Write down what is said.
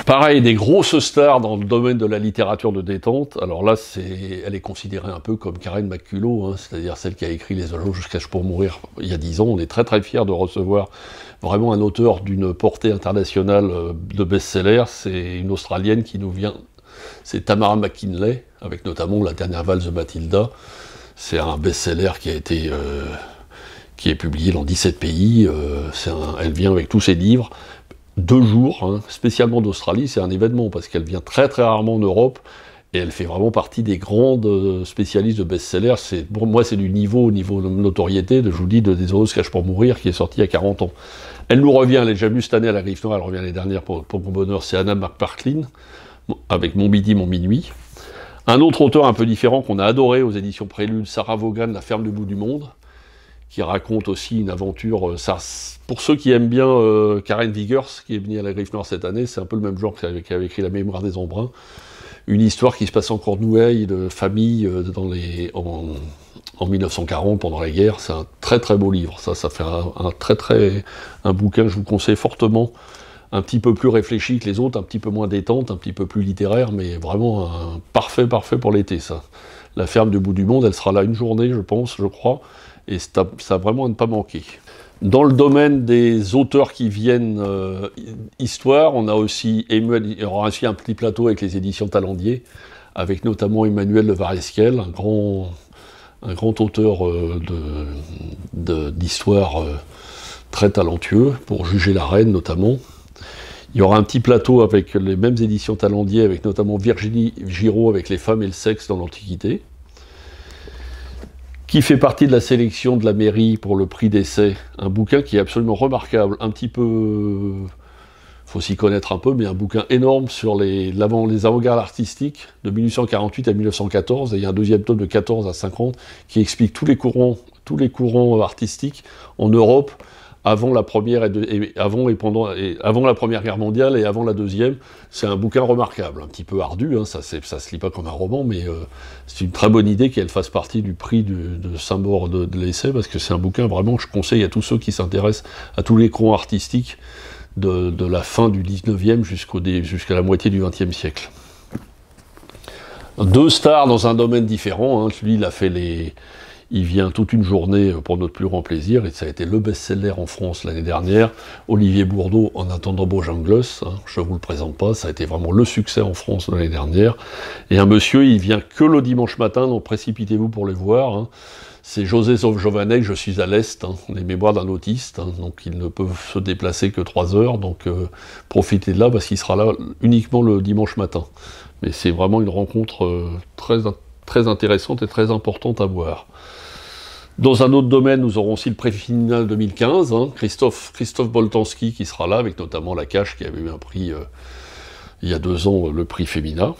Pareil, des grosses stars dans le domaine de la littérature de détente. Alors là, elle est considérée un peu comme Karen McCullough, hein, c'est-à-dire celle qui a écrit Les oiseaux jusqu'à pour mourir il y a 10 ans. On est très très fiers de recevoir vraiment un auteur d'une portée internationale de best-seller. C'est une Australienne qui nous vient, c'est Tamara McKinley, avec notamment La dernière valse de Mathilda. C'est un best-seller qui est publié dans 17 pays. Elle vient avec tous ses livres. 2 jours, hein, spécialement d'Australie, c'est un événement parce qu'elle vient très très rarement en Europe et elle fait vraiment partie des grandes spécialistes de best-sellers. Pour moi, c'est au niveau de notoriété, je vous dis, de Des oiseaux se cachent pour mourir, qui est sorti il y a 40 ans. Elle nous revient, elle est déjà venue cette année à la Griffe Noire, elle revient l'année dernière pour mon bonheur, c'est Anna McPartlin, avec Mon midi, mon minuit. Un autre auteur un peu différent qu'on a adoré aux éditions Prélude, Sarah Vaughan, La ferme du bout du monde, qui raconte aussi une aventure. Pour ceux qui aiment bien Karen Vigers, qui est venue à la Griffe Noire cette année, c'est un peu le même genre qui avait écrit La mémoire des embruns. Une histoire qui se passe en Cornouailles, de famille en 1940, pendant la guerre. C'est un très très beau livre. Ça fait un bouquin que je vous conseille fortement. Un petit peu plus réfléchi que les autres, un petit peu moins détente, un petit peu plus littéraire, mais vraiment parfait pour l'été, ça. La ferme du bout du monde, elle sera là une journée, je crois. Et ça a vraiment à ne pas manquer. Dans le domaine des auteurs qui viennent histoire, on a aussi il y aura aussi un petit plateau avec les éditions Talendier, avec notamment Emmanuel Le Varesquiel, un grand auteur d'histoire très talentueux, pour Juger la reine notamment. Il y aura un petit plateau avec les mêmes éditions Talendier, avec notamment Virginie Giraud, avec Les femmes et le sexe dans l'Antiquité, qui fait partie de la sélection de la mairie pour le prix d'essai, un bouquin qui est absolument remarquable, un petit peu, faut s'y connaître un peu, mais un bouquin énorme sur les avant-gardes artistiques de 1848 à 1914, et il y a un deuxième tome de 14 à 50 qui explique tous les courants artistiques en Europe, avant la première avant la Première Guerre mondiale et avant la Deuxième. C'est un bouquin remarquable, un petit peu ardu, hein, ça se lit pas comme un roman, mais c'est une très bonne idée qu'elle fasse partie du prix de Saint-Maur de l'essai, parce que c'est un bouquin vraiment que je conseille à tous ceux qui s'intéressent à tous les courants artistiques de la fin du 19e jusqu'à la moitié du 20e siècle. 2 stars dans un domaine différent, hein. Lui, il vient toute une journée pour notre plus grand plaisir, et ça a été le best-seller en France l'année dernière. Olivier Bourdeau, En attendant Bojangles, hein, je ne vous le présente pas, ça a été vraiment le succès en France l'année dernière. Et un monsieur, il vient que le dimanche matin, donc précipitez-vous pour le voir. Hein. C'est José Jovanec, Je suis à l'Est, hein, les mémoires d'un autiste, hein, donc ils ne peuvent se déplacer que 3 heures, donc profitez de là, parce qu'il sera là uniquement le dimanche matin. Mais c'est vraiment une rencontre très intéressante et très importante à voir. Dans un autre domaine, nous aurons aussi le prix Féminin 2015, hein, Christophe Boltanski qui sera là, avec notamment La Cache qui avait eu un prix il y a 2 ans, le prix Féminin.